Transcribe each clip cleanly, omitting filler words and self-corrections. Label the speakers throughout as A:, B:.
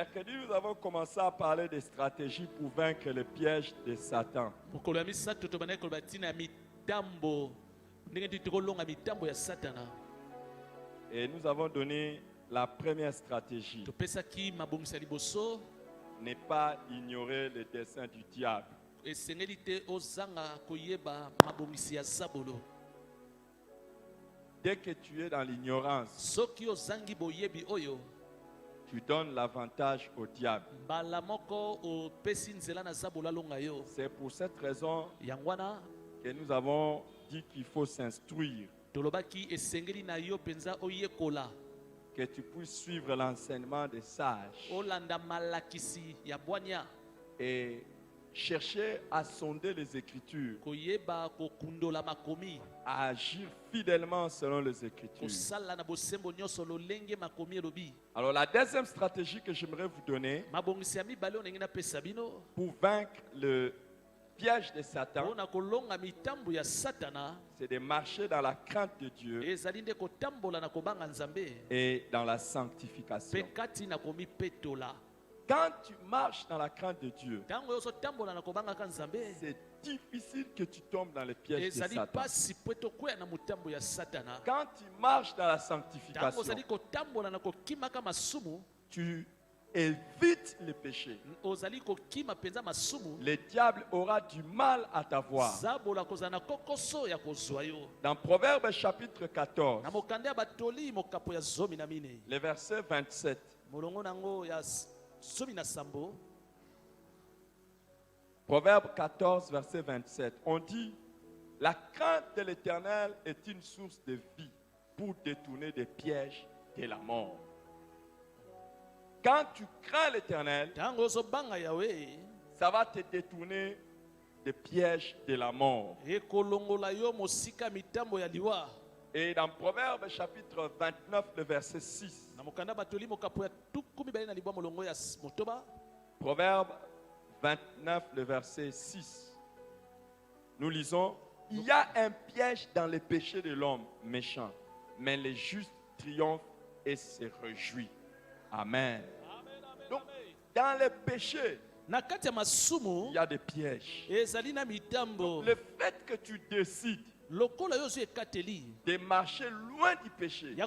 A: Mercredi, nous avons commencé à parler des stratégies pour vaincre le piège de Satan. Et nous avons donné la première stratégie. Ne pas ignorer les desseins du diable. Dès que tu es dans l'ignorance, tu donnes l'avantage au diable. C'est pour cette raison que nous avons dit qu'il faut s'instruire, que tu puisses suivre l'enseignement des sages et chercher à sonder les Écritures, à agir fidèlement selon les Écritures. Alors la deuxième stratégie que j'aimerais vous donner pour vaincre le piège de Satan, c'est de marcher dans la crainte de Dieu et dans la sanctification. Quand tu marches dans la crainte de Dieu, c'est difficile que tu tombes dans le piège de Satan. Quand tu marches dans la sanctification, tu évites le péché. Le diable aura du mal à t'avoir. Dans Proverbes chapitre 14, le verset 27, Proverbe 14, verset 27, on dit: la crainte de l'Éternel est une source de vie pour détourner des pièges de la mort. Quand tu crains l'Éternel, ça va te détourner des pièges de la mort. Et dans Proverbe chapitre 29, le verset 6, Proverbe 29, le verset 6, nous lisons: il y a un piège dans les péchés de l'homme méchant, mais les justes triomphent et se réjouissent. Amen. Donc, dans les péchés, il y a des pièges. Donc, le fait que tu décides de marcher loin du péché, il y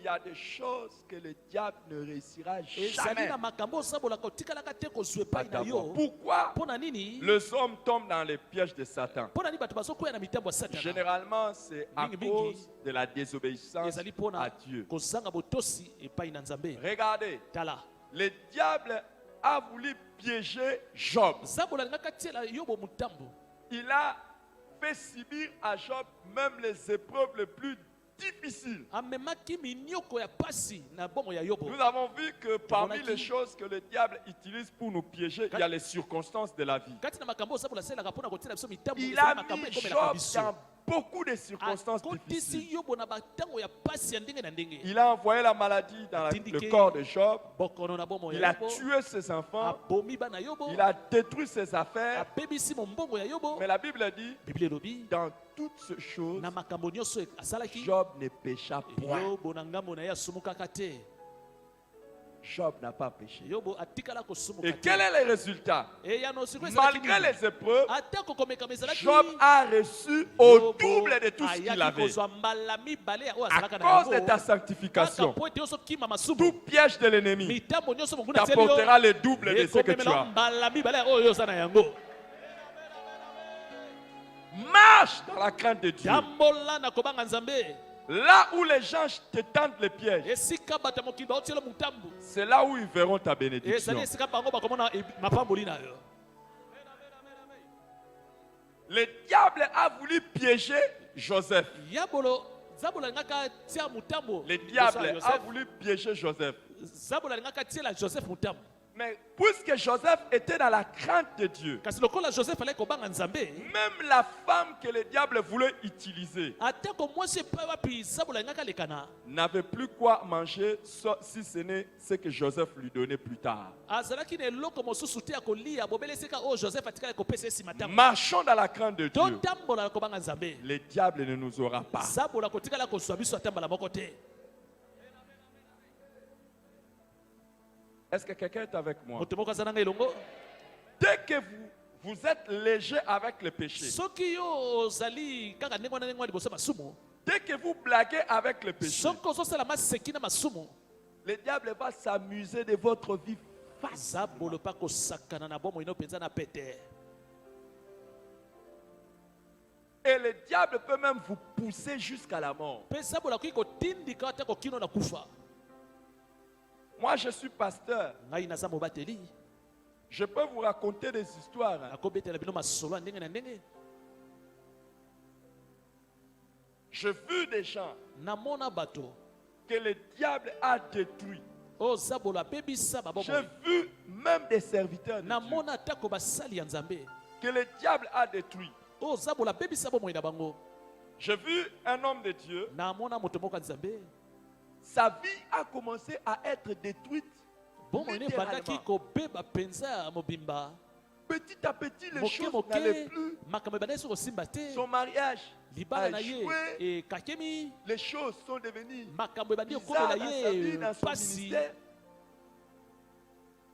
A: a des choses que le diable ne réussira jamais. Pourquoi les hommes tombent dans les pièges de Satan? Généralement, c'est à cause de la désobéissance à Dieu. Regardez, le diable a voulu piéger Job. Il a fait subir à Job même les épreuves les plus difficiles. Nous avons vu que parmi les choses que le diable utilise pour nous piéger, il y a les circonstances de la vie. Il a mis Job dans beaucoup de circonstances difficiles. Il a envoyé la maladie dans le corps de Job. Il a tué ses enfants. Il a détruit ses affaires. Mais la Bible dit, dans toutes ces choses, Job ne pécha point. Job n'a pas péché. Et quel est le résultat? Malgré les épreuves, Job a reçu au double de tout ce qu'il avait. À cause de ta sanctification, tout piège de l'ennemi t'apportera le double de ce que tu as. Marche dans la crainte de Dieu. Là où les gens te tendent les pièges, c'est là où ils verront ta bénédiction. Le diable a voulu piéger Joseph. Le diable a voulu piéger Joseph. Mais puisque Joseph était dans la crainte de Dieu, même la femme que le diable voulait utiliser n'avait plus quoi manger si ce n'est ce que Joseph lui donnait plus tard. Marchons dans la crainte de Dieu. Le diable ne nous aura pas. Est-ce que quelqu'un est avec moi?
B: moto moko aza na ngai elongo.
A: Dès que vous êtes léger avec le péché,
B: Soki yo ozali kaka ndenge wana ndenge wana liboso ya masumu,
A: dès que vous blaguez avec le péché,
B: soki ozosala maseki na masumu,
A: le diable va s'amuser de votre vie facilement.
B: zabolo pa kosakana na bomoi no penza na pete.
A: Et le diable peut même vous pousser jusqu'à la mort.
B: Pe zabolo akoki kotindika ata kokino na kufa.
A: Moi, je suis pasteur.
B: Ngai naza mobateli.
A: Je peux vous raconter des histoires.
B: Akobetela bino masolo ya ndenge na ndenge.
A: J'ai vu des gens
B: Namona bato.
A: que le diable a détruit.
B: O zabolo abebisa
A: J'ai
B: babomoi.
A: vu même des serviteurs de Dieu
B: Namona atako basali ya Nzambe.
A: que le diable a détruit.
B: O zabolo abebisa bomoi na bango.
A: J'ai vu un homme de Dieu,
B: Namona moto moko ya Nzambe.
A: sa vie a commencé à être détruite.
B: Bomoi ne bandaki
A: Littéralement.
B: kobeba penza ya mobimba.
A: Petit à petit, les
B: Moke
A: choses
B: moke
A: n'allaient plus.
B: makambo ebandaki kosimba te.
A: Son mariage
B: Libala
A: a
B: na ye
A: échoué.
B: ekakemi.
A: Les choses sont devenues
B: Makambo ebandi
A: bizarres
B: ekomela
A: dans sa vie,
B: ye
A: dans son
B: pasi.
A: ministère.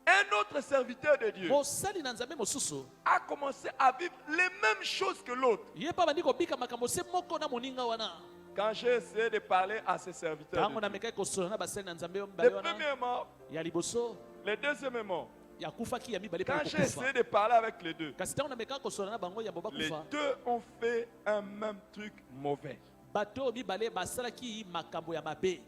A: Un autre serviteur de Dieu
B: Mosali na Nzambe mosusu.
A: a commencé à vivre les mêmes choses que l'autre.
B: Ye pa bandi kobika makambo se moko na moninga wana.
A: Quand j'ai essayé de parler à ces serviteurs,
B: Tango
A: de
B: na
A: Dieu,
B: mekai kosolo na basali na Nzambe
A: le
B: mibale wana.
A: premier mort,
B: Ya liboso
A: le deuxième mort.
B: ya kufaki ya mibale
A: Quand
B: pa
A: j'ai
B: kokufa.
A: essayé de parler avec les deux,
B: Kasi tango na mekai kosolo na bango ya boba
A: les
B: kufa.
A: deux ont fait un même truc mauvais.
B: Bato mibale basalaki makambo ya mabe.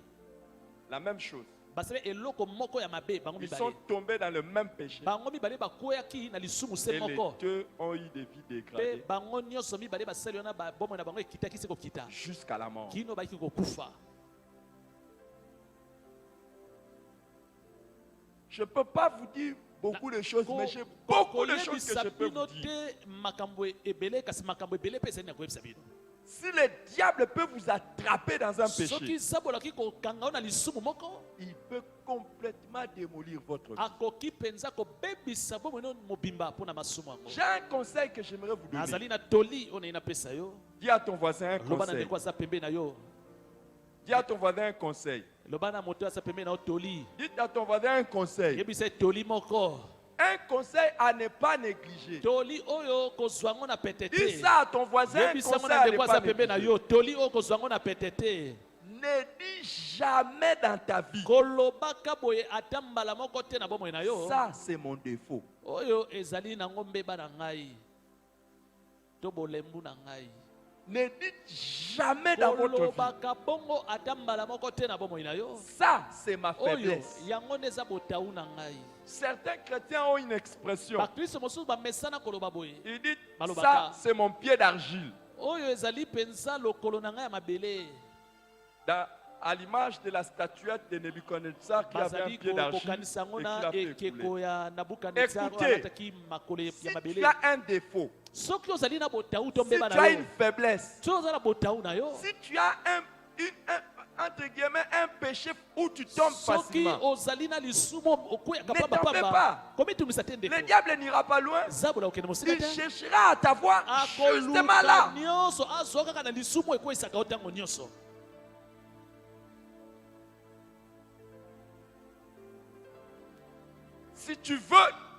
A: La même chose.
B: Basala eloko moko ya mabe bango
A: Ils sont
B: mibale.
A: tombés dans le même péché.
B: Bango mibale bakoyaki na lisumu se
A: Et les
B: moko.
A: deux ont eu des vies
B: Pe
A: dégradées
B: bango nyonso mibale basali wana bomoi na bango ekitaki se kokita.
A: jusqu'à la mort.
B: Kino baki kokufa.
A: Je ne peux pas vous dire beaucoup de choses, mais j'ai beaucoup de choses que je peux vous dire.
B: Makambo ebele kasi makambo ebele pe ezali na koyebisa bino.
A: Si le diable peut vous attraper dans un
B: Soki
A: péché,
B: zabolaki kokanga na lisumu moko,
A: il peut complètement démolir votre vie.
B: akoki penza kobebisa bomoi no mobimba mpona masumu yango.
A: J'ai un conseil que j'aimerais vous donner.
B: Nazali na toli oyo na pesa yo.
A: Dis à ton voisin un
B: Loba na
A: conseil.
B: ndeko aza pembe na yo.
A: Dis à ton voisin un conseil.
B: Loba na moto aza pembe na yo toli.
A: Dis à ton voisin un conseil.
B: Yebisa toli moko.
A: Un conseil à ne pas négliger.
B: Toli oyo kozwa ngo na pete te.
A: Dis ça à ton voisin, un
B: Yebisa ngo
A: conseil
B: na
A: à ne
B: ndeko
A: pas
B: aza pembe na
A: négliger.
B: yo. Toli oyo kozwa ngo na pete te.
A: Ne dis jamais dans ta vie,
B: Kolobaka boye ata mbala moko te na bomoi na yo.
A: ça c'est mon défaut.
B: Oyo ezali nango mbeba na ngai. To bolembu na ngai.
A: Ne dites jamais dans votre vie,
B: Kolobaka bongo ata mbala moko te na bomoi na yo.
A: ça c'est ma
B: Oyo
A: faiblesse.
B: yango nde eza botau na ngai.
A: Certains chrétiens ont une expression.
B: Bakristo mosusu bamesana koloba boye.
A: Ils disent,
B: Malobaka.
A: ça c'est mon pied d'argile.
B: Oyo ezali penza lokolo na ngai ya mabele.
A: À l'image de la statuette de Nebuchadnezzar qui avait un
B: Bazali
A: pied d'argile
B: kokanisa ngo
A: et qui
B: na
A: l'a fait
B: ekeko
A: écouler.
B: ya Nabukadnezar
A: Écoutez,
B: alataki makolo
A: Si
B: ya
A: tu
B: mabele.
A: as un défaut,
B: Soki ozali na botau to
A: si
B: mbeba
A: tu
B: na
A: as
B: yo.
A: une faiblesse,
B: Soki ozala botau na yo.
A: si tu as entre guillemets, un péché où tu tombes
B: Soki
A: facilement,
B: ozali na lisumu okoyaka
A: Ne
B: pamba
A: t'en fais
B: pamba.
A: pas.
B: Komitumisa te
A: le
B: ndeko.
A: diable n'ira pas loin.
B: Zabola okende mosika
A: Il
B: te.
A: cherchera à t'avoir justement là.
B: Akoluka nyonso azwa kaka na lisumu ekoyisaka yo ntango nyonso.
A: Si tu veux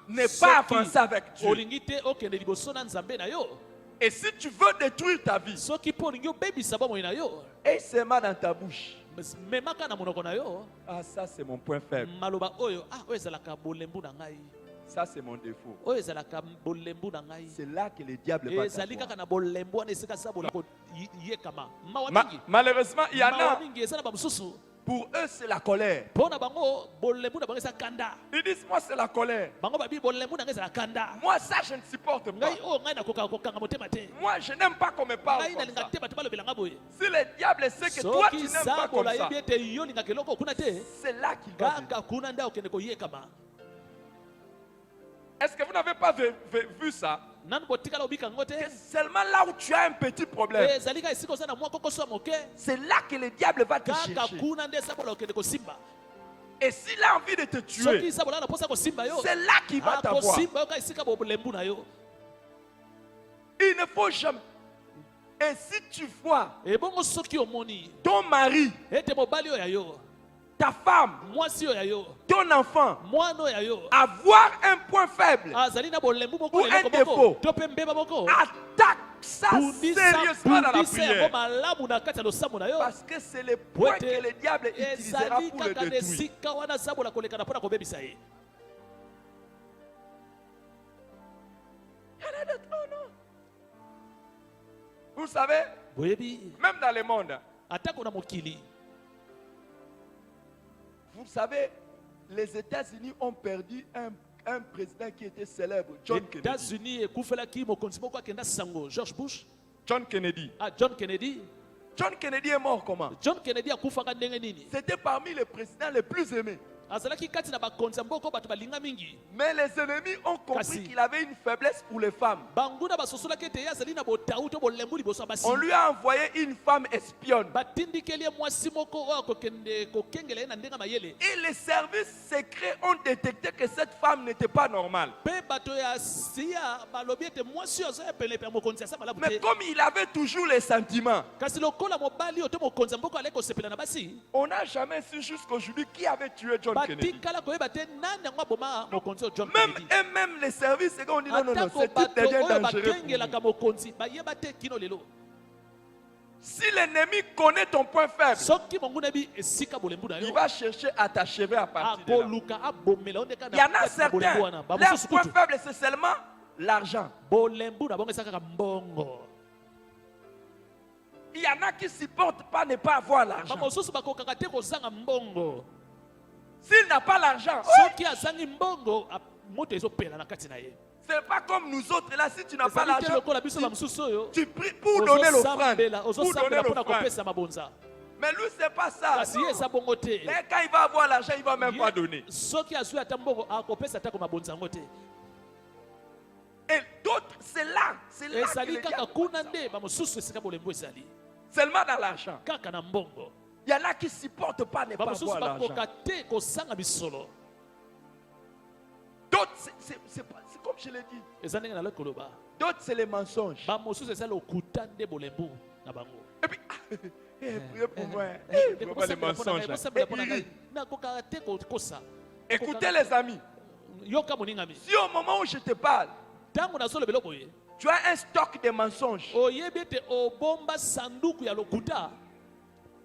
A: ne pas avancer avec Dieu,
B: Olingi te okende liboso na Nzambe na yo.
A: et si tu veux détruire ta vie,
B: Soki mpo olingi obebisa bomoi na yo.
A: et c'est mal dans ta bouche.
B: Memaka na monoko na yo.
A: Ah, ça c'est mon point faible.
B: Maloba oyo oyo ezalaka bolembu na ngai.
A: Ça c'est mon défaut.
B: Oyo ezalaka bolembu na ngai.
A: C'est là que le diable va
B: Ezali
A: t'avoir.
B: kaka na bolembu wana esika sabola ko yekama. Mawa mingi.
A: Malheureusement, il y en
B: Mawa
A: a,
B: mingi eza na bamususu.
A: pour eux c'est la colère.
B: Mpo na bango bolembu na bango eza kanda.
A: Ils disent, moi c'est la colère.
B: Bango babi bolembu na ngai ezala kanda.
A: Moi ça je ne supporte pas.
B: Ngai oyo ngai nakoka kokanga motema te.
A: Moi je n'aime pas qu'on me parle
B: Ngai
A: comme
B: nalinga
A: ça.
B: te bato balobelanga boye.
A: Si le diable sait que toi tu
B: Soki
A: n'aimes pas comme
B: sabola
A: ça,
B: yebi ete yo lingaka eloko kuna te.
A: c'est là qu'il va venir.
B: Kaka kuna nde okende koyekama.
A: Est-ce que vous n'avez pas vu ça?
B: Nani botikala obika ngo te.
A: Que seulement là où tu as un petit problème,
B: Ezali ka esika oza na mwa kokoso ya moke.
A: c'est là que le diable va te
B: Kaka
A: chercher.
B: kuna nde sabola okende kosimba.
A: Et s'il a envie de te
B: Soki
A: tuer,
B: sabola na posa kosimba yo.
A: c'est là qu'il va t'avoir.
B: Kosimba yo ka esika bolembu na yo.
A: Il ne faut jamais. Et si tu vois
B: Ebongo soki omoni
A: ton mari
B: ete mobali oyo ya yo
A: ta femme,
B: mwasi oyo ya yo
A: ton enfant,
B: mwana oyo ya yo
A: avoir un point faible,
B: azali na bolembu moko
A: Ou
B: na eloko
A: un défaut.
B: moko to mpe mbeba moko
A: attaque ça
B: bundisa
A: sérieusement dans la
B: bundisa yango
A: prière.
B: malamu na kati ya losambo na yo
A: Parce que c'est le point
B: Wete,
A: que le diable utilisera
B: ezali
A: pour le
B: kaka na
A: détruire.
B: esika wana zabola koleka na mpo na kobebisa ye
A: Il y en a d'autres, oh non. Vous savez,
B: boyebi
A: même dans le monde,
B: atako na mokili
A: vous savez, les États-Unis ont perdu un président qui était célèbre, John Kennedy.
B: États-Unis ekufelaki mokonzi moko akenda sango George Bush
A: John Kennedy.
B: John Kennedy
A: John Kennedy est mort comment?
B: John Kennedy akufaka ndenge nini
A: C'était parmi les présidents les plus aimés.
B: azalaki kati na bakonzi ya mboka bato balinga mingi
A: Mais les ennemis ont compris
B: Kasi.
A: qu'il avait une faiblesse pour les femmes.
B: banguna basosolaki ete ye azali na botau to bolembu liboso ya basi
A: On lui a envoyé une femme espionne.
B: batindikeli ye mwasi moko oyo akokende kokengela ye na ndenge ya mayele
A: Et les services secrets ont détecté que cette femme n'était pas normale.
B: mpe bato ya siya balobi ete mwasi oyo azoya pelepe ya mokonzi asa malamu
A: Mais
B: te
A: comme il avait toujours les sentiments,
B: kasi lokola mobali oyo to mokonzi ya mboka aleki kosepela na basi
A: on n'a jamais su jusqu'aujourd'hui qui avait tué John Kennedy.
B: batikala koyeba te nani yango aboma mokonzi oyo John
A: Même,
B: Kennedy
A: et même les services secrets ont dit non, non, non,
B: atako
A: c'est tout
B: bato
A: devient
B: oyo
A: dangereux pour
B: bakengelaka
A: nous.
B: mokonzi bayeba te kino lelo
A: Si l'ennemi connaît ton point faible,
B: soki monguna yebi esika bolembu na
A: il
B: yo
A: va chercher à t'achever à partir de là.
B: akoluka abomela yo ndeka
A: Il y en a
B: na
A: certains,
B: bolembu wana
A: leur
B: bamosusu
A: point
B: kutu
A: faible, c'est seulement l'argent.
B: bolembu na bongo eza kaka mbongo
A: Il y en a qui supportent pas ne pas avoir l'argent.
B: bamosusu bakokaka te kozanga mbongo
A: S'il n'a pas l'argent,
B: soki azangi mbongo moto ezopela na kati na ye
A: c'est pas comme nous autres là. Si tu n'as pas
B: ezali te
A: l'argent,
B: lokola biso bamosusu oyo
A: tu pries pour donner l'offrande.
B: ozosambela
A: Pour donner
B: ozosambela mpona
A: l'offrande.
B: kopesa mabonza
A: Mais lui, c'est pas ça.
B: kasi ye eza bongo te
A: Et quand il va avoir l'argent, il va même pas donner.
B: soki azwi ata mbongo akopesa atako mabonza yango te
A: Et d'autres, c'est là que
B: ezali
A: le
B: kaka
A: diable
B: kuna
A: fait ça.
B: nde bamosusu esika bolembu ezali
A: Seulement dans l'argent.
B: kaka na mbongo
A: Il y en a qui supportent pas ne pas
B: bamosusu
A: avoir l'argent.
B: bakoka te kosanga bisolo
A: D'autres, c'est comme je l'ai dit.
B: eza ndenge naloki koloba
A: D'autres, c'est les mensonges.
B: bamosusu eza lokuta nde bolembu na bango
A: Et puis, priez pour moi. Priez pour les mensonges. là. Et il rit.
B: nakokaka te kokosa
A: Écoutez les amis.
B: yoka moningami
A: Si au moment où je te parle,
B: ntango nazolobela boye
A: tu as un stock de mensonges,
B: oyebi ete obomba sanduku ya lokuta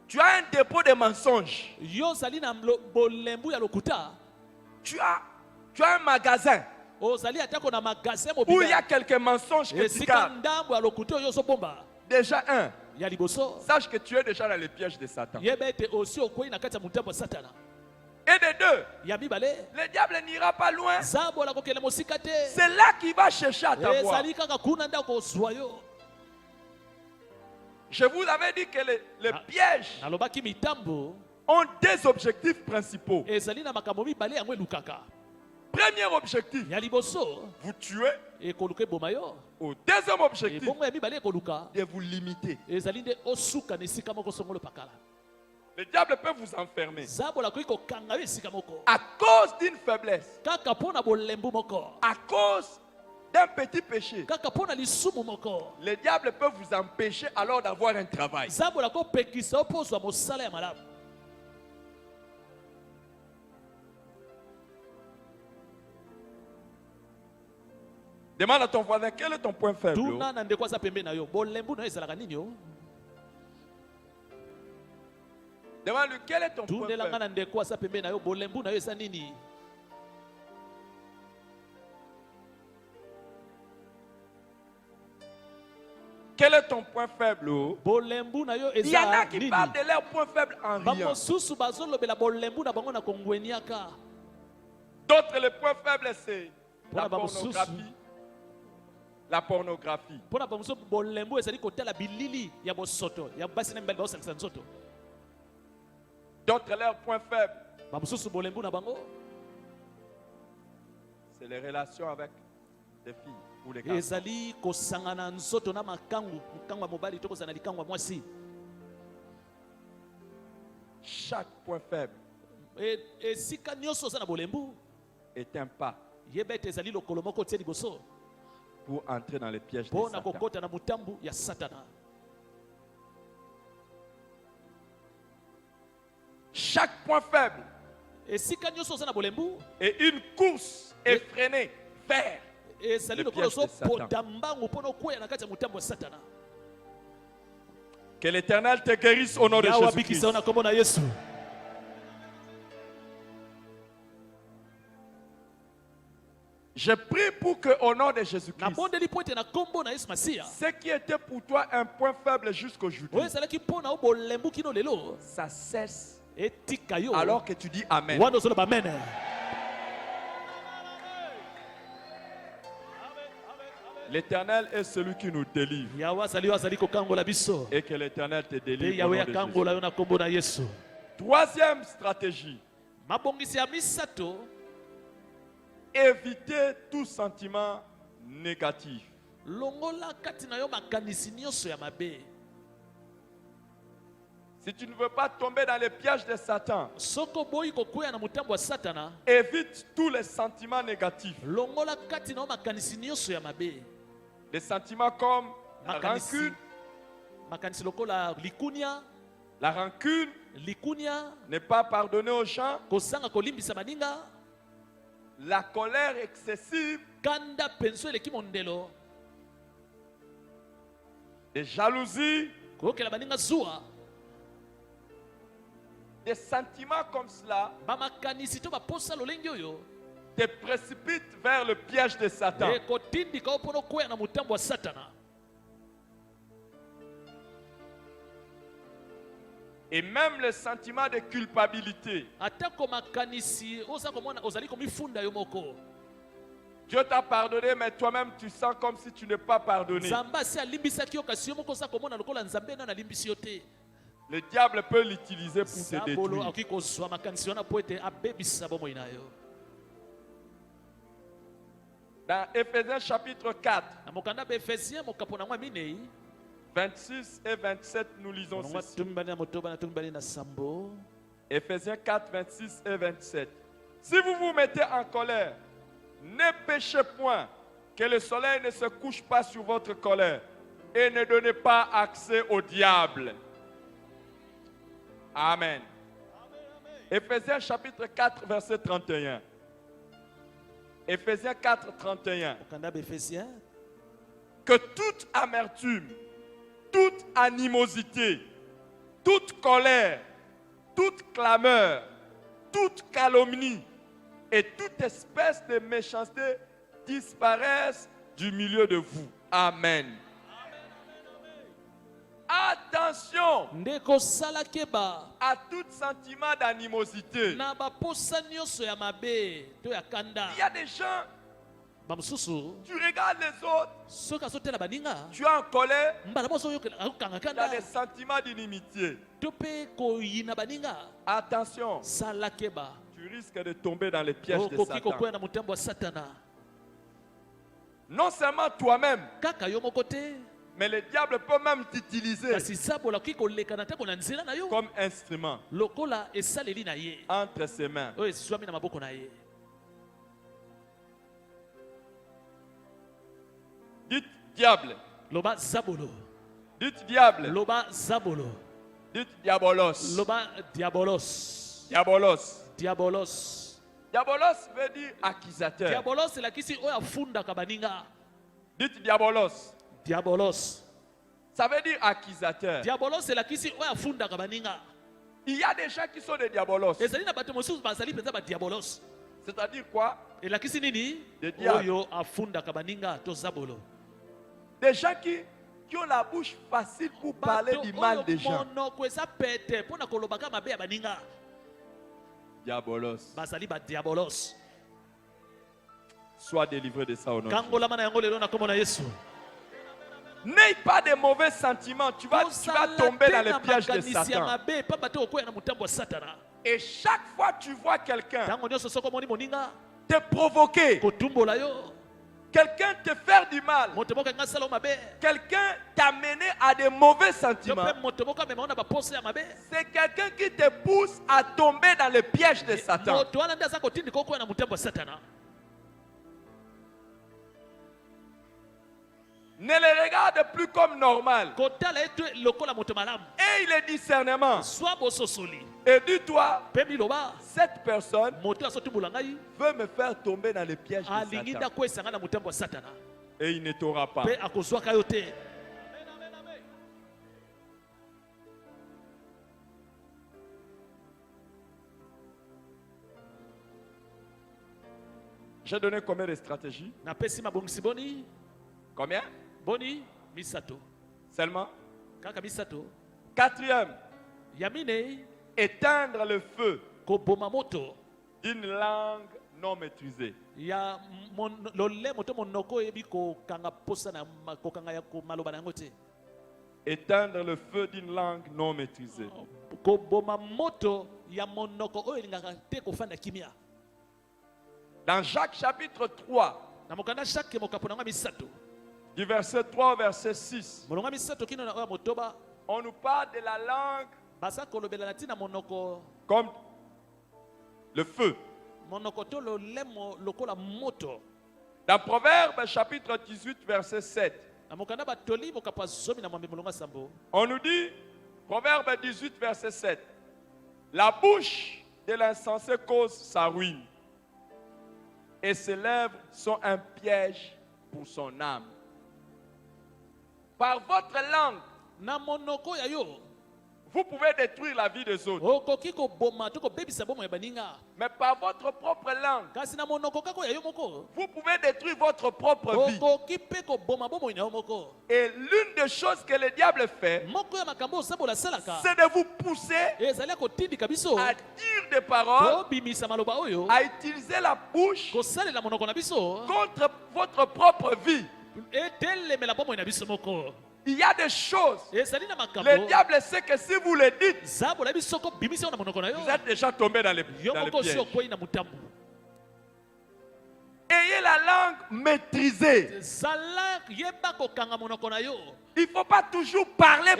A: tu as un dépôt de mensonges,
B: yo ozali na bolembu ya lokuta
A: tu as un magasin
B: ozali atako na magasin
A: où il y a
B: mobila
A: quelques mensonges que tu
B: esika
A: gardes.
B: ndambo ya lokuta oyo ozobomba
A: Déjà un,
B: ya liboso
A: sache que tu es déjà dans les pièges de Satan.
B: yeba ete osi okwei na kati ya motambo ya satana
A: Et de deux,
B: ya mibale
A: le diable n'ira pas loin.
B: zabola kokende mosika te
A: C'est là qu'il va chercher à t'avoir.
B: ezali kaka kuna nde akozwa yo
A: Je vous avais dit que les pièges
B: nalobaki mitambo
A: ont deux objectifs principaux.
B: ezali na makambo mibale yango elukaka
A: Premier objectif,
B: ya liboso
A: vous tuer.
B: ekoluka eboma yo
A: Au deuxième objectif,
B: ebongo ya mibale ekoluka
A: de vous limiter.
B: ezali nde osuka na esika moko songolo pakala
A: Le diable peut vous enfermer
B: zabola koki kokanga yo esika moko
A: à cause d'une faiblesse,
B: kaka mpo na bolembu moko
A: à cause d'un petit péché.
B: kaka mpo na lisumu moko
A: Le diable peut vous empêcher alors d'avoir un travail.
B: zabola kopekisa yo mpo ozwa mosala ya malamu
A: Demande à ton voisin quel est ton point faible.
B: tuna na ndeko aza pembeni na yo bolembu na yo ezalaka nini yo
A: Demande-lui quel est ton point
B: tundelanga
A: faible.
B: na ndeko aza pembeni na yo bolembu na yo eza nini
A: Quel est ton point faible?
B: bolembu na yo
A: Il y en a
B: eza
A: qui
B: nini
A: parlent de leur point faible en riant.
B: bamosusu bazolobela bolembu na bango na kongweniaka
A: D'autres, le point faible, c'est la
B: Mpona bamosusu.
A: pornographie. La pornographie.
B: mpo na bamosusu bolembu ezali kotala bilili ya bosoto ya basi na mibali baosalisa nzoto
A: D'autres, leur point faible,
B: bamosusu bolembu na bango
A: c'est les relations avec des filles ou les garçons.
B: ezali kosangana nzoto na makangu ya mobali to kozala na likangu ya mwasi
A: Chaque point faible
B: esika nyonso oza na bolembu
A: est un pas
B: yeba ete ezali lokolo moko otie liboso
A: pour entrer dans les pièges de
B: mpo na
A: Satan.
B: kokota na motambu ya satana
A: chaque point faible
B: esika nyonso oza na bolembu
A: et une course effrénée vers
B: ezali
A: le
B: lokola
A: piège de Satan.
B: ozopota mbangu mpona okweya na kati ya motambo ya satana.
A: Que l'Éternel te guérisse au nom de
B: yawe
A: Jésus-Christ.
B: abikisa yo na kombo na yesu.
A: Je prie pour que, au nom de Jésus-Christ,
B: nabondeli po ete na kombo na yesu masiya
A: ce qui était pour toi un point faible jusqu'aujourd'hui,
B: oyo ezalaki mpona yo bolembu kino lelo
A: ça cesse
B: etika yo
A: alors que tu dis Amen.
B: wana ozoloba amen.
A: L'Éternel est celui qui nous délivre.
B: yawe azali yo azali kokangola biso
A: Et que l'Éternel te
B: mpe
A: délivre au
B: yawe
A: nom de Jésus.
B: akangola yo na kombo na yesu.
A: Troisième stratégie,
B: mabongisi ya misato
A: éviter tout sentiment négatif.
B: longola kati na yo makanisi nyonso ya mabe.
A: Si tu ne veux pas tomber dans les pièges de Satan,
B: soko boyi kokweya na motambo ya satana
A: évite tous les sentiments négatifs.
B: longola kati na yo makanisi nyonso ya mabe.
A: Des sentiments comme la
B: makanisi
A: rancune.
B: makanisi lokola likunia
A: La rancune, ne pas pardonner aux gens.
B: kozanga kolimbisa baninga,
A: La colère excessive.
B: kanda penso eleki mondelo,
A: Des jalousies.
B: koyokela baninga zuwa.
A: Des sentiments comme cela
B: bamakanisi to baposa lolenge oyo
A: te précipitent vers le piège de Satan.
B: ekotindika yo mpona okweya na motambo ya satana.
A: Et même le sentiment de culpabilité.
B: atako makanisi oza komona ozali komifunda yo moko.
A: Dieu t'a pardonné, mais toi-même tu sens comme si tu n'es pas pardonné.
B: nzambe asi alimbisaki yo kasi yo moko oza komona lokola nzambe nano alimbisi yo te.
A: Le diable peut l'utiliser pour te
B: zambolo
A: détruire.
B: akoki kozwa makanisi wana po ete abebisa bomoi na yo.
A: Dans Éphésiens chapitre 4,
B: na mokanda baefesien mokapo na mwa minei
A: 26 et 27, nous lisons
B: mwa
A: ceci.
B: tumi bani na motoba na tumi bani na sambo.
A: Éphésiens 4, 26 et 27. Si vous vous mettez en colère, ne péchez point, que le soleil ne se couche pas sur votre colère, et ne donnez pas accès au diable. Amen. Éphésiens chapitre 4, verset 31. Éphésiens 4, 31.
B: mokanda baefesien
A: Que toute amertume, toute animosité, toute colère, toute clameur, toute calomnie et toute espèce de méchanceté disparaissent du milieu de vous. Amen. Attention
B: ndeko sala keba
A: à tout sentiment d'animosité.
B: na baposa nyonso ya mabe to ya kanda.
A: Il y a des gens,
B: bamosusu
A: tu regardes les autres,
B: soki azotela baninga
A: tu es en colère,
B: mbala moso oyo akokanga
A: il y a
B: kanda
A: des sentiments d'inimitié.
B: to mpe koyina baninga.
A: Attention,
B: sala keba
A: tu risques de tomber dans les pièges de
B: okoki
A: Satan.
B: kokwea na motambo ya satana.
A: Non seulement toi-même,
B: kaka yo moko te
A: mais le diable peut même t'utiliser
B: kasi sabola okoki koleka na ntango na nzela na yo
A: comme instrument
B: lokola esaleli na ye
A: entre ses mains.
B: oyo ezwami na maboko na ye.
A: Dites diable,
B: loba zabolo,
A: dites diable,
B: loba zabolo,
A: dites diabolos.
B: loba diabolos,
A: Diabolos.
B: diabolos.
A: Diabolos veut dire accusateur.
B: diabolos elakisi oyo afundaka baninga.
A: Dites diabolos.
B: diabolos,
A: Ça veut dire accusateur.
B: diabolos elakisi oyo afundaka baninga.
A: Il y a des gens qui sont des diabolos.
B: ezali na bato mosusu bazali mpenza badiabolos.
A: C'est-à-dire quoi?
B: elakisi nini
A: Des diables.
B: oyo afundaka baninga to zabolo.
A: Des gens qui ont la bouche facile pour parler
B: bato
A: du mal
B: oyo
A: des gens.
B: monoko eza pete mpona kolobaka mabe ya baninga
A: Diabolos.
B: bazali badiabolos.
A: Sois délivré de ça au nom de Jésus.
B: kangolama na yango lelo na kombo na yesu.
A: N'aie pas de mauvais sentiments. Tu vas tomber dans les pièges de
B: makanisi ya
A: Satan.
B: mabe pamba te okoya na motambo ya satana.
A: Et chaque fois que tu vois quelqu'un
B: ntango nyonso soki omoni moninga
A: te provoquer,
B: kotumbola yo,
A: quelqu'un te faire du mal,
B: moto moko anga asala yo mabe,
A: quelqu'un t'amener à de mauvais
B: to
A: sentiments,
B: mpe moto moko amema yo na baposa ya mabe,
A: c'est quelqu'un qui te pousse à tomber dans les pièges de Satan.
B: moto wana nde aza kotindika okoya na motambo ya satana.
A: Ne les regarde plus comme normal.
B: kotala ete lokola moto malamu
A: Et le discernement.
B: zwa bososoli
A: Et dis-toi,
B: mpe miloba
A: cette personne
B: moto azotumbola ngai
A: veut me faire tomber dans les pièges de
B: alingi
A: Satan.
B: ndakwesa ngai na motembo ya satana
A: Et il ne t'aura pas.
B: mpe akozwaka yo te.
A: J'ai donné combien de stratégies?
B: napesi mabongisi boni
A: Combien?
B: boni misato
A: Seulement.
B: kaka misato.
A: Quatrième,
B: ya minei
A: éteindre le feu
B: koboma moto
A: d'une langue non maîtrisée.
B: ya lolemo to monoko oyebi kokanga posa na kokanga ya maloba na yango te.
A: Éteindre le feu d'une langue non maîtrisée.
B: koboma moto ya monoko oyo elingaka te kofanda kimia.
A: Dans Jacques chapitre 3,
B: na mokanda shake mokapo na nga misato
A: du verset 3 au verset 6,
B: molonga misato kino na oyo motoba
A: on nous parle de la langue
B: baza kolobela na ntina monoko
A: comme le feu.
B: monoko to lolemo lokola moto.
A: Dans Proverbe chapitre 18, verset 7,
B: na mokanda batoli mokapo ya zomi na mwambe molonga sambo
A: on nous dit, Proverbe 18, verset 7, la bouche de l'insensé cause sa ruine, et ses lèvres sont un piège pour son âme. Par votre langue,
B: na monoko ya yo
A: vous pouvez détruire la vie des autres.
B: okoki koboma to kobebisa bomo ya baninga,
A: Mais par votre propre langue,
B: kasi na monoko kaka ya yo moko
A: vous pouvez détruire votre propre vie.
B: okoki mpe koboma bomo na yo moko.
A: Et l'une des choses que le diable fait,
B: moko ya makambo osabola asalaka
A: c'est de vous pousser
B: ezali akotindika biso
A: à dire des paroles,
B: kobimisa maloba oyo
A: à utiliser la bouche
B: kosalela monoko na biso
A: contre votre propre vie.
B: etelemela bomoi na biso moko.
A: Il y a des choses.
B: ezali na
A: Le
B: makambo
A: diable sait que si vous le dites,
B: zabola biso kobimisa yo na monoko na yo
A: vous êtes déjà tombé dans les
B: yo moko osi
A: pièges.
B: okwei na motambo.
A: Ayez la langue maîtrisée.
B: zala yeba kokanga monoko na yo.
A: Il ne faut pas toujours parler.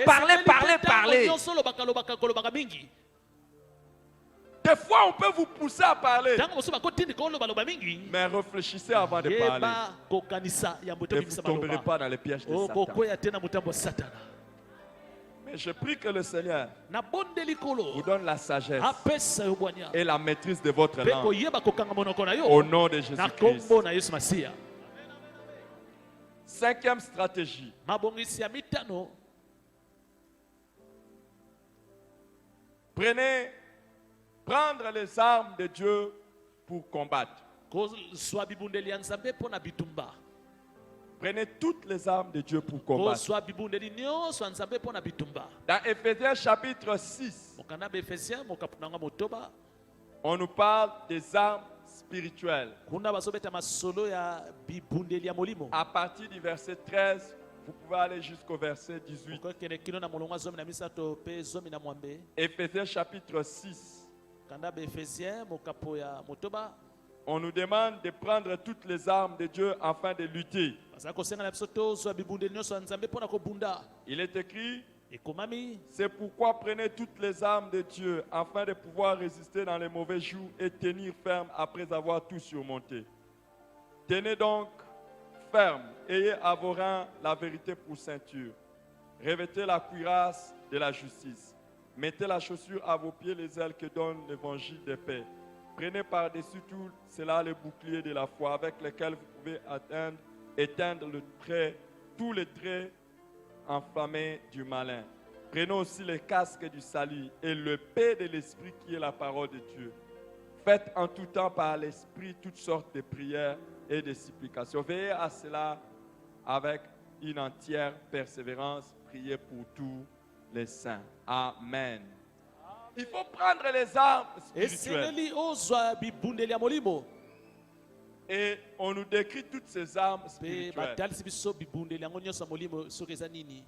B: nyonso olobaka kolobaka mingi.
A: Des fois, on peut vous pousser à parler.
B: ntango mosusu bakotindika olobaloba mingi
A: Mais réfléchissez avant de parler.
B: yeba kokanisa yambo
A: Ne vous
B: tobimisa
A: tomberez
B: maloba
A: pas dans les pièges de Satan.
B: okokwea te na motambo ya satana.
A: Mais je prie que le Seigneur
B: nabondeli
A: vous
B: kolo
A: donne la sagesse
B: apesa yo bwania
A: et la maîtrise de votre
B: mpe
A: langue.
B: koyeba kokanga monoko na
A: Au
B: yo
A: nom de
B: na
A: Jésus-Christ.
B: kombo na yesu masiya.
A: Cinquième stratégie.
B: mabongisi ya mitano
A: Prendre les armes de Dieu pour combattre.
B: kozwa bibundeli ya nzambe mpo na bitumba.
A: Prenez toutes les armes de Dieu pour combattre.
B: kozwa bibundeli nyonso ya nzambe mpo na bitumba.
A: Dans Éphésiens chapitre 6,
B: mokanda baefesien mokapu nanga motoba
A: on nous parle des armes spirituelles.
B: kuna bazobeta masolo ya bibundeli ya molimo.
A: À partir du verset 13, vous pouvez aller jusqu'au verset 18.
B: okokende kino na molongo ya zomi na misato mpe zomi na mwambe.
A: Éphésiens chapitre 6,
B: kanda baefesien mokapo ya motoba
A: on nous demande de prendre toutes les armes de Dieu afin de lutter.
B: bazala kosenga na biso tozwa bibundeli nyonso ya nzambe mpo na kobunda.
A: Il est écrit,
B: ekomami
A: c'est pourquoi prenez toutes les armes de Dieu afin de pouvoir résister dans les mauvais jours et tenir ferme après avoir tout surmonté. Tenez donc ferme, ayez à vos reins la vérité pour ceinture. Revêtez la cuirasse de la justice. Mettez la chaussure à vos pieds, les ailes que donne l'évangile de paix. Prenez par-dessus tout cela le bouclier de la foi avec lequel vous pouvez éteindre tous les traits enflammés du malin. Prenez aussi le casque du salut et le paix de l'esprit qui est la parole de Dieu. Faites en tout temps par l'esprit toutes sortes de prières et de supplications. Veillez à cela avec une entière persévérance. Priez pour tous les saints. Amen. Il faut prendre les armes spirituelles.
B: eseleli ozwa bibundeli ya molimo
A: Et on nous décrit toutes ces armes
B: mpe
A: spirituelles.
B: batalisi biso bibundeli yango nyonso ya molimo soki eza nini.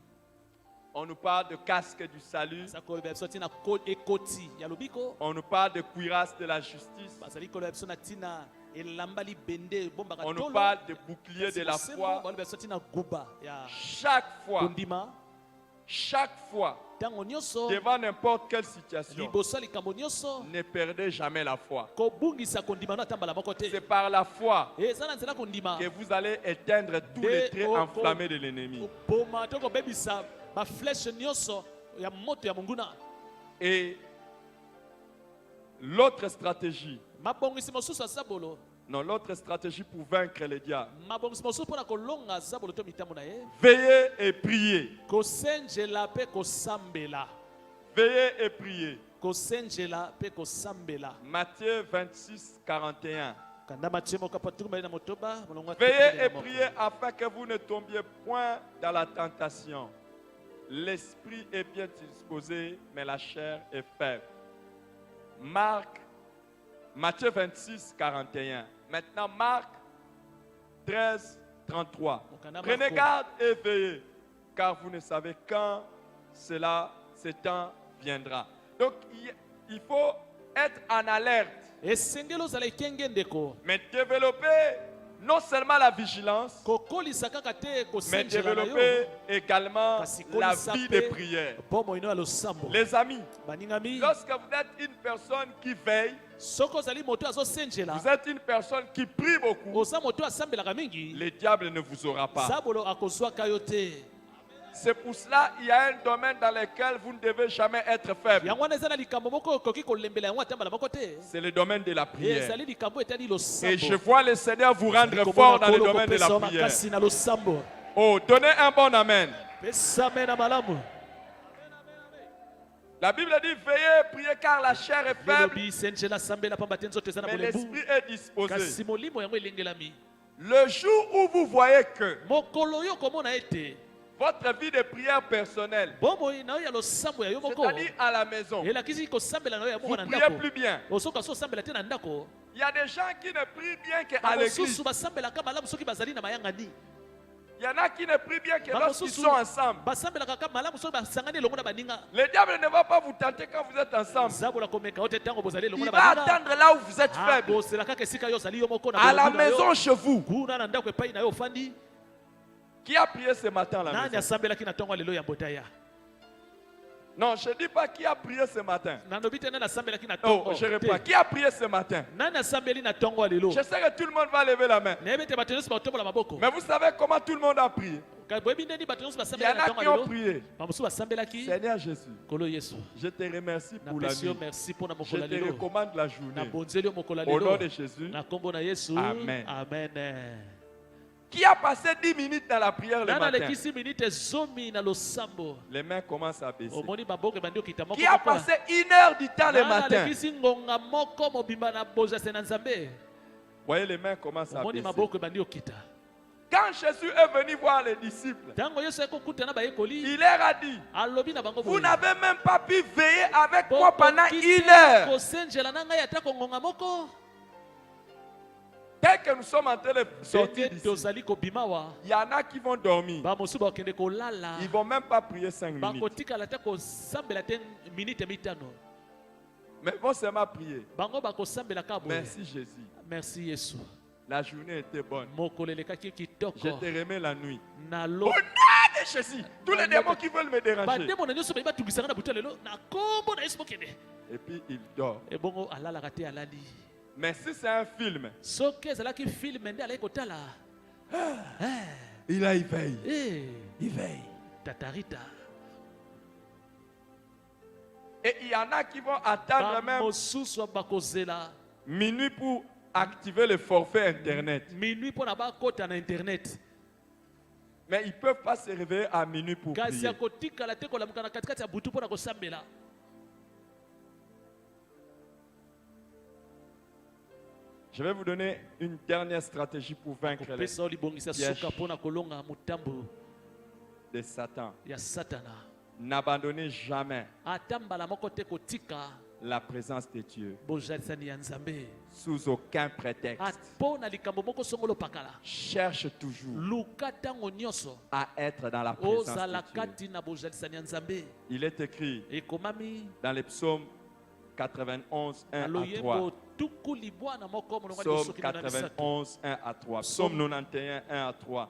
A: On nous parle de casque du salut.
B: baza koloba biso ntina ekoti ya lobiko.
A: On nous parle de cuirasse de la justice.
B: bazali koloba biso na ntina elamba libende ebombaka
A: On nous
B: tolo.
A: parle de bouclier
B: Kasi
A: de la
B: bosembo,
A: foi.
B: baloba biso ntina guba ya
A: Chaque fois
B: kondima
A: chaque fois,
B: ntango nyonso
A: devant n'importe quelle situation,
B: liboso ya likambo nyonso
A: ne perdez jamais la foi.
B: kobungisa kondima no ata mbala moko te.
A: C'est par la foi
B: eza na nzela kondima
A: que vous allez éteindre tous les traits enflammés de l'ennemi.
B: kopoma to kobebisa bafleshe nyonso ya moto ya monguna.
A: Et l'autre stratégie,
B: mabongisi mosusu ya zabolo
A: non, l'autre stratégie pour vaincre le diable,
B: mabongisi mosusu mpona kolonga zabolo to mitambo na ye
A: veillez et priez.
B: kosenjela mpe kosambela.
A: Veillez et priez.
B: kosenjela mpe kosambela.
A: Matthieu 26, 41.
B: kanda matie moko apatuku na motoba molongo ya
A: Veillez
B: tukulu
A: et
B: na moko.
A: priez afin que vous ne tombiez point dans la tentation. L'esprit est bien disposé, mais la chair est faible. Matthieu 26, 41. Maintenant, Marc 13, 33. Prenez garde et veillez, car vous ne savez quand ce temps viendra. Donc, il faut être en alerte.
B: esengeli ozala ekenge ndeko
A: Mais développer non seulement la vigilance,
B: kokolisa kaka te
A: mais
B: kosenjela na yo
A: développer également
B: kasi
A: la
B: kolisa
A: vie de
B: mpe
A: prière.
B: bomoi no ya losambo.
A: Les amis,
B: baningami
A: lorsque vous êtes une personne qui veille,
B: soki ozali moto azosenjela
A: vous êtes une personne qui prie beaucoup,
B: oza moto asambelaka mingi
A: le diable ne vous aura pas.
B: zabolo akozwaka yo te.
A: C'est pour cela qu'il y a un domaine dans lequel vous ne devez jamais être faible.
B: yango wana eza na likambo moko okoki kolembela yango ata mbala moko te.
A: C'est le domaine de la prière.
B: ezali likambo etali
A: Et je
B: losambo.
A: vois le Seigneur vous rendre fort dans le domaine de la prière.
B: makasi na losambo.
A: Oh, donnez un bon amen.
B: pesa me na malamu.
A: La Bible dit veillez, priez car la chair est faible,
B: elobi senjela sambela pamba te nzoto eza na
A: mais
B: bolembu
A: l'esprit est disposé.
B: kasi molimo yango elengelami.
A: Le jour où vous voyez que
B: mokolo yo komona ete
A: votre vie de prière personnelle,
B: bomoi na yo ya losambo ya yo moko
A: c'est-à-dire à la maison,
B: elakisi kosambela na yo ya
A: vous
B: moko na
A: priez
B: ndako
A: plus bien.
B: osoka so osambela te na ndako.
A: Il y a des gens qui ne prient bien qu'à l'église.
B: bamosusu basambelaka malamu soki bazali na mayangani.
A: Il y en a qui ne prient bien que lorsqu'ils
B: bamosusu
A: sont ensemble.
B: basambelaka ka malamu soki basangani elongo na baninga.
A: Le diable ne va pas vous tenter quand vous êtes ensemble.
B: zabola komeka yo te ntango bozali elongo
A: Il
B: na
A: va
B: baninga.
A: attendre là où vous êtes faible.
B: bosela kaka esika yo ozali yo moko na
A: À la
B: bolongi na yo.
A: maison chez vous.
B: kuna na ndako epai na yo ofandi.
A: Qui a prié ce matin à la
B: nani
A: maison?
B: asambelaki na ntongo ya lelo ya mbotaya.
A: Non, je ne dis pas qui a prié ce matin.
B: nalobi te nani asambelaki na
A: Oh,
B: ntongo
A: je
B: te.
A: réponds. Qui a prié ce matin?
B: nani asambeli na ntongo ya lelo.
A: Je sais que tout le monde va lever la main.
B: nayebi te bato nyonso batombola maboko.
A: Mais vous savez comment tout le monde a prié?
B: boyebi ndeni bato nyonso
A: Il y
B: basambelaki
A: en
B: na
A: a
B: ntongo
A: qui
B: ya
A: ont
B: lelo.
A: prié.
B: bamosusu basambelaki.
A: Seigneur Jésus,
B: kolo yesu
A: je te remercie pour la
B: napesi yo
A: nuit.
B: merci mpo na
A: Je
B: mokolo ya
A: te
B: lelo.
A: recommande la journée.
B: nabonzeli yo mokolo ya
A: Au nom
B: lelo.
A: de Jésus.
B: na nkombo na yesu.
A: Amen.
B: amen.
A: Qui a passé 10 minutes dans la prière le
B: nani
A: matin?
B: alekisi minite zomi na losambo.
A: Les mains commencent à baisser.
B: omoni maboko ebandi okita moko
A: Qui a
B: moko.
A: passé 1 heure du temps le
B: nani
A: matin?
B: alekisi ngonga moko mobimba na bozase na nzambe.
A: Voyez, les mains commencent à
B: omoni
A: baisser.
B: maboko ebandi okita.
A: Quand Jésus est venu voir les disciples,
B: ntango yesu ekokutana bayekoli
A: il leur a dit,
B: alobi na bango
A: vous
B: boye.
A: n'avez même pas pu veiller avec moi pendant 1 heure.
B: kosenjela na ngai ata kongonga moko.
A: Dès que nous sommes en train de sortir
B: ete
A: d'ici,
B: tozali kobimawa.
A: il y en a qui vont dormir.
B: bamosusu bakende kolala.
A: Ils ne vont même pas prier 5 minutes.
B: bakotikala te kosambela te minite mitano.
A: Mais ils vont seulement prier.
B: bango bakosambela ka boye.
A: Merci Jésus.
B: merci yesu.
A: La journée était bonne.
B: mokolo elekaki kitoko.
A: Je te remets la nuit.
B: na
A: Au
B: lo
A: nom de Jésus, tous les démons qui veulent me déranger.
B: bademo na nyonso bayi batungisanga na butu ya lelo na nkombo na yesu mokende.
A: Et puis il dort.
B: ebongo alalaka te alali.
A: Mais si c'est un film,
B: soki ezalaki filme nde alaki kotala.
A: il a éveillé.
B: Il veille. tatarita.
A: Et il y en a qui vont attendre même
B: bamosusu bakozela
A: minuit pour activer le forfait Internet.
B: minui mpo na bakota na internet.
A: Mais ils ne peuvent pas se réveiller à minuit pour
B: kasi
A: prier.
B: akotikala te kolamuka na katikati ya butu mpo na kosambela.
A: Je vais vous donner une dernière stratégie pour vaincre les
B: kopesa yo libongisa
A: pièges
B: suka mpo na kolonga motambo
A: de Satan.
B: ya satana.
A: N'abandonnez jamais
B: ata mbala moko te kotika
A: la présence de Dieu
B: bozalisani ya nzambe.
A: sous aucun prétexte.
B: mpo na likambo moko songolo pakala.
A: Cherche toujours
B: luka ntango nyonso
A: à être dans la présence
B: ozala
A: de Dieu.
B: kati na bozalisani ya nzambe.
A: Il est écrit
B: ekomami
A: dans les psaumes 91, 1
B: na
A: à
B: loyembo
A: 3.
B: tuku libwana moko molongo ya
A: Psaume
B: lisoki na misato.
A: 91, 1 à 3. Psaume 91, 1 à 3.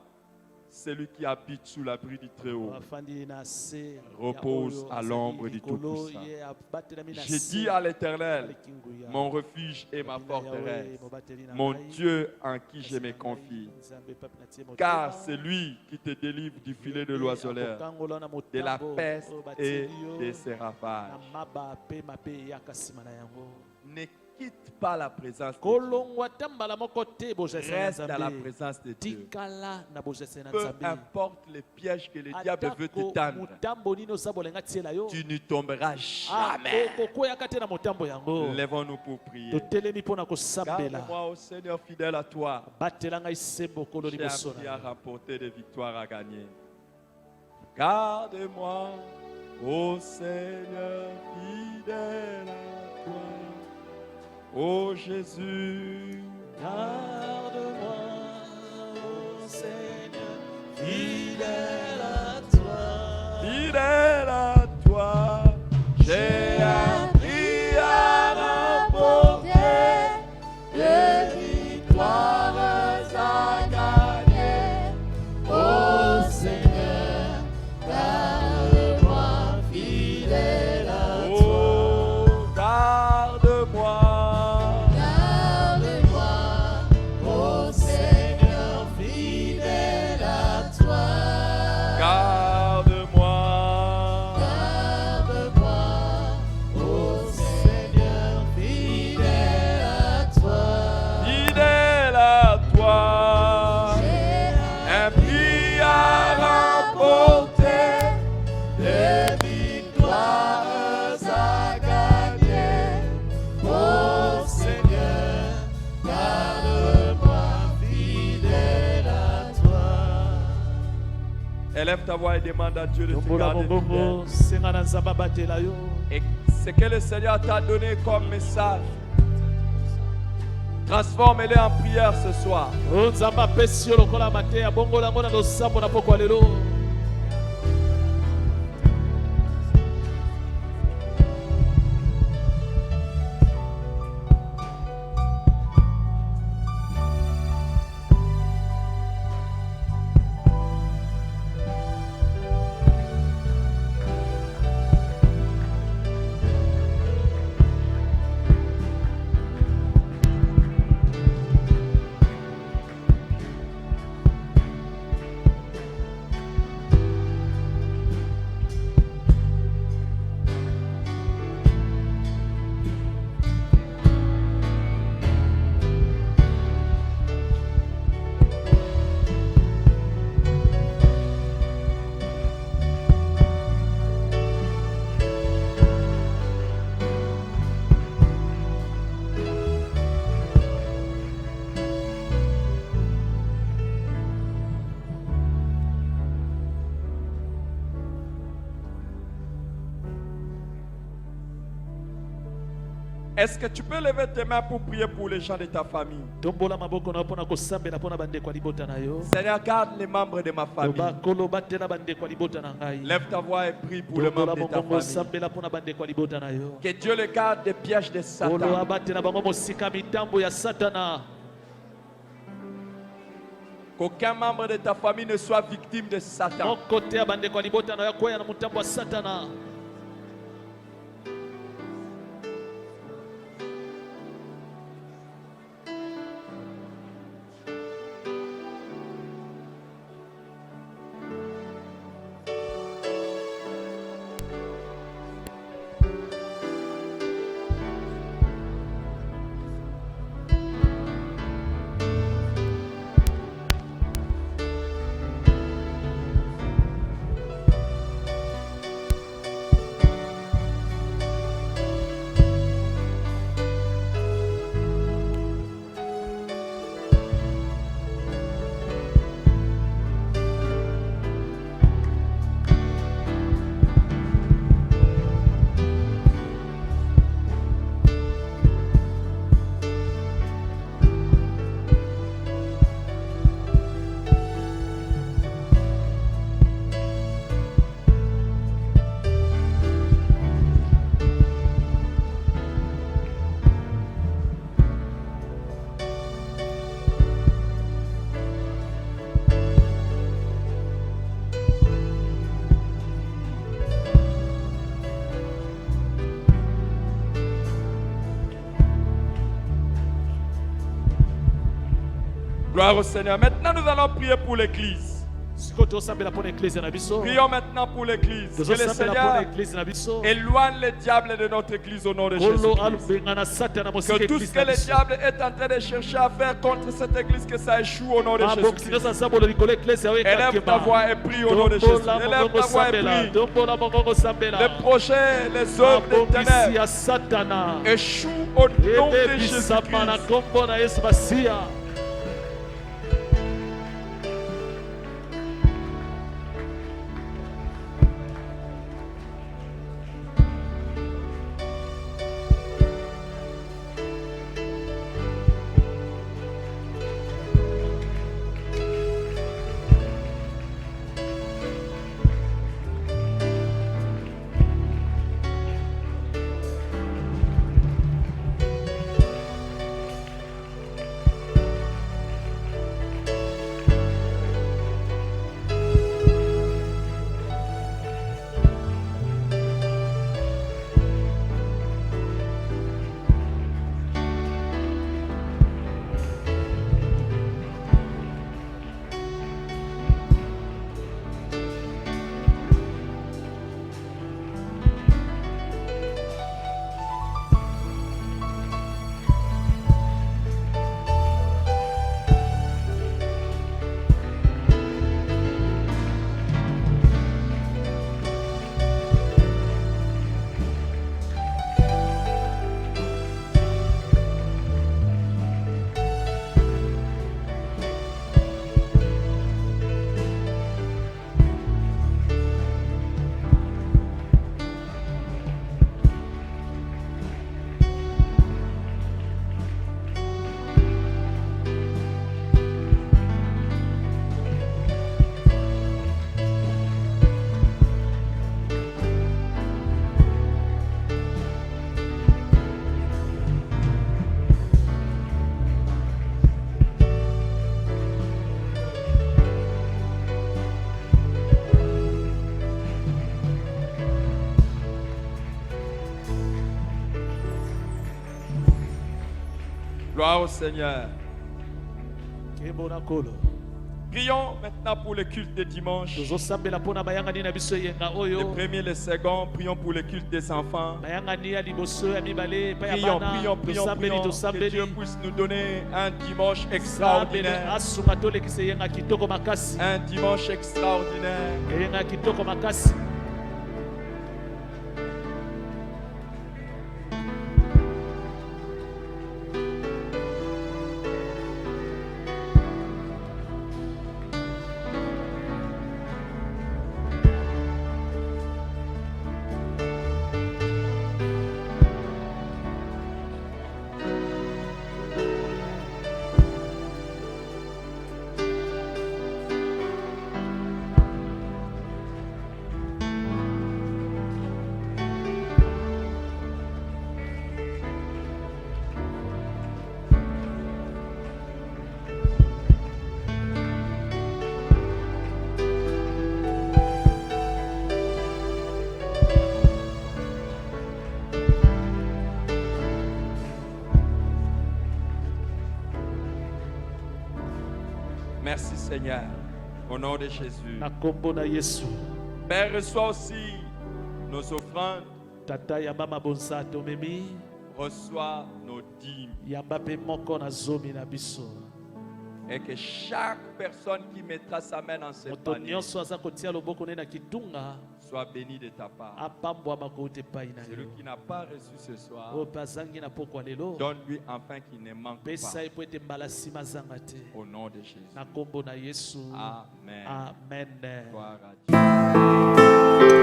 A: celui qui habite sous l'abri du Très-Haut
B: afandi na se
A: repose
B: ya oyo
A: à
B: azali
A: l'ombre du
B: likolo,
A: Tout-Puissant.
B: ye abatelemi na
A: J'ai
B: se
A: dit à l'Éternel,
B: ya kingu ya
A: mon refuge et ma
B: Babina Yahweh,
A: forteresse,
B: mobateli na
A: mon
B: ngai,
A: Dieu en qui je
B: kasi
A: me
B: na ngai,
A: confie.
B: Nzambe papi na tie motema,
A: Car c'est lui qui te délivre du filet de
B: ye
A: l'oiseleur,
B: akokangola na
A: de la
B: motambo
A: peste
B: oyo
A: et
B: batieli yo,
A: de ses
B: na
A: ravages.
B: maba mpe mabe eyaka nsima na yango.
A: Ne quitte pas la présence de Dieu.
B: kolongwa ta mbala moko te bozwisa ya
A: Reste dans la
B: nzambe,
A: présence de Dieu.
B: tikala na bozwisa na
A: Peu
B: nzambe.
A: importe les pièges que le diable veut te
B: Atako
A: tendre,
B: motambo nini oza bolenga tiela yo,
A: tu ne tomberas jamais.
B: okokweyaka te na motambo yango.
A: Lèvons-nous pour prier.
B: totelemi mpo na kosambela,
A: Garde-moi, ô Seigneur, fidèle à toi.
B: batela ngai sembo kolo
A: J'ai
B: liboso
A: appris
B: na
A: à
B: yo.
A: remporter des victoires à gagner. Garde-moi, ô Seigneur, fidèle à toi. Ô Jésus,
B: Garde-moi, ô Seigneur, fidèle à toi.
A: fidèle à toi, j'ai appris à remporter des victoires à gagner.
B: Ô Seigneur, garde-moi, fidèle à toi.
A: Oh, garde-moi,
B: Garde-moi, ô Seigneur, fidèle à toi.
A: garde-moi,
B: Garde-moi, ô Seigneur, fidèle à toi.
A: fidèle à toi, appris à remporter des victoires à gagner.
B: Ô Seigneur, garde-moi, fidèle à toi.
A: Élève ta voix et demande à Dieu de te
B: Tombola
A: garder
B: mongongo,
A: fidèle.
B: senga na nzambe abatela yo.
A: Et ce que le Seigneur t'a donné comme message, transforme-le en prière ce soir.
B: O nzambe apesi yo lokola mateya, bongola yango na losambo na pokwa lelo.
A: Est-ce que tu peux lever tes mains pour prier pour les gens de ta famille?
B: Tombola maboko na yo mpo na kosambela mpo na bandeko ya libota na yo.
A: Seigneur, garde les membres de ma famille.
B: Loba kolo batela bandeko ya libota na ngai.
A: Lève ta voix et prie pour les
B: Tombola
A: membres de ta
B: mongongo
A: famille.
B: sambela mpo na bandeko ya libota na yo.
A: Que Dieu les garde des pièges de
B: Kolo
A: Satan.
B: abatela bango mosika mitambo ya satana.
A: Qu'aucun membre de ta famille ne soit victime de Satan.
B: Moko te ya bandeko ya libota na yo akwea na motambo ya satana.
A: Gloire au Seigneur. Maintenant, nous allons prier pour l'église.
B: sikoyo tozosambela mpo na eklise na biso
A: Prions maintenant pour l'église. Que le
B: tozosambela mpo na
A: Seigneur
B: eklise na biso
A: éloigne les diables de notre église au nom de
B: kolo
A: Jésus-Christ.
B: alubenga na satana mosika
A: Que tout ce
B: eklise
A: que
B: na
A: le
B: biso
A: diable est en train de chercher à faire contre cette église, que ça échoue au nom de
B: mabokisi
A: Jésus-Christ.
B: nyonso asambolo likolo eklise yawe
A: Élève ta voix et prie au nom de Jésus.
B: tombola
A: Élève
B: mongongo
A: ta voix et
B: sambela
A: prie.
B: tombola mongongo sambela
A: Les projets, les œuvres des
B: mabokisi
A: ténèbres
B: ya satana
A: échouent au nom de
B: ebebisama na
A: Jésus-Christ.
B: kombo na yesu masiya
A: Gloire au Seigneur.
B: kembo na kolo
A: Prions maintenant pour le culte de dimanche.
B: tozosambela mpo na bayangani na biso eyenga
A: Les
B: oyo
A: premiers, les seconds, prions pour le culte des enfants.
B: bayangani ya liboso ya mibale epai ya
A: Prions,
B: bana
A: prions, prions,
B: tosambeli
A: prions. Que
B: tosambeli
A: Dieu puisse nous donner un dimanche
B: sambele
A: extraordinaire.
B: asunga tolekisa eyenga kitoko makasi
A: Un dimanche extraordinaire.
B: eyenga kitoko makasi
A: Merci Seigneur. Au nom de Jésus.
B: na kombo na yesu
A: Père, reçois aussi nos offrandes.
B: tata yamba mabonza tomemi
A: Reçois nos dîmes.
B: yamba mpe moko na zomi na biso
A: Et que chaque personne qui mettra sa main dans ce
B: moto
A: panier
B: nyonso aza kotia loboko ne na kitunga
A: soit béni de ta part.
B: apambwama kouta epai na
A: Celui
B: yo
A: qui n'a pas reçu ce soir,
B: oyo mpe azangi na pokwa lelo
A: donne-lui enfin qu'il ne manque
B: pesa
A: pas.
B: ye po ete mbala nsima azanga te
A: Au nom de Jésus.
B: na kombo na yesu
A: Amen.
B: amen
A: Gloire à Dieu.